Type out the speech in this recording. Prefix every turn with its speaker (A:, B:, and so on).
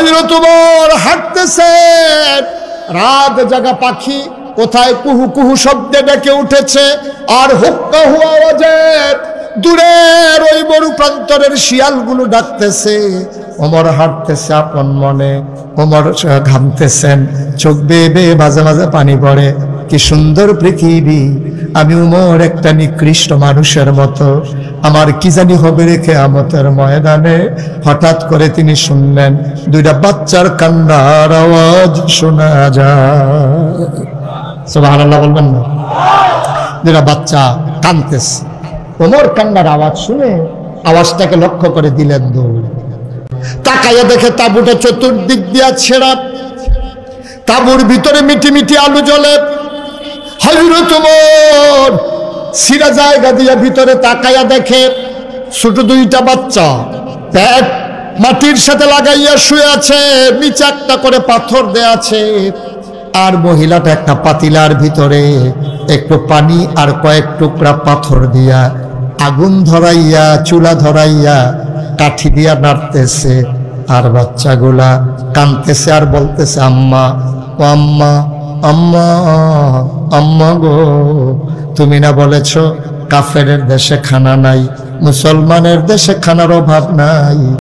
A: হযরত ওমর হাঁটতেছেন, রাত জাগা পাখি কোথায় কুহু কুহু শব্দে ডেকে উঠেছে, আর হুক্কা হুয়া আওয়াজের দূরের ওই মরু প্রান্তরের শিয়ালগুলো ডাকতেছে। ওমর হাঁটতেছে আপন মনে, ওমর ঘামতেছেন, চোখ বেয়ে বেয়ে মাঝে মাঝে পানি পড়ে। কি সুন্দর পৃথিবী, আমি উমর একটা নিকৃষ্ট মানুষের মতো, আমার কি জানি হবে রে কিয়ামতের ময়দানে। হঠাৎ করে তিনি শুনলেন দুইটা বাচ্চার কান্নার আওয়াজ শোনা যায়। সুবহানাল্লাহ বলবেন না? দুইটা বাচ্চা কাঁদতেছে। ওমর কান্নার আওয়াজ শুনে আওয়াজটাকে লক্ষ্য করে দিলেন দৌড়। তাকাইয়া দেখে তাঁবুটা চতুর্দিক দিয়া ছেঁড়া, তাঁবুর ভিতরে মিটি মিটি আলো জ্বলে। হযরত ওমর সিরা জায়গা দিয়া ভিতরে তাকাইয়া দেখে ছোট দুইটা বাচ্চা পেট মাটির সাথে লাগাইয়া শুয়ে আছে, নিচে একটা করে পাথর দেয়া আছে। আর মহিলাটা একটা পাতিলার ভিতরে একটু পানি আর কয়েক টুকরা পাথর দিয়া আগুন ধরাইয়া চুলা ধরাইয়া কাঠি দিয়া নাড়তেছে। আর বাচ্চাগুলা কাঁদতেছে আর বলতেছে আম্মা, ও আম্মা, আম্মা, আম্মা গো, তুমি না বলেছ কাফেরের দেশে খানা নাই, মুসলমানের দেশে খানার অভাব নাই।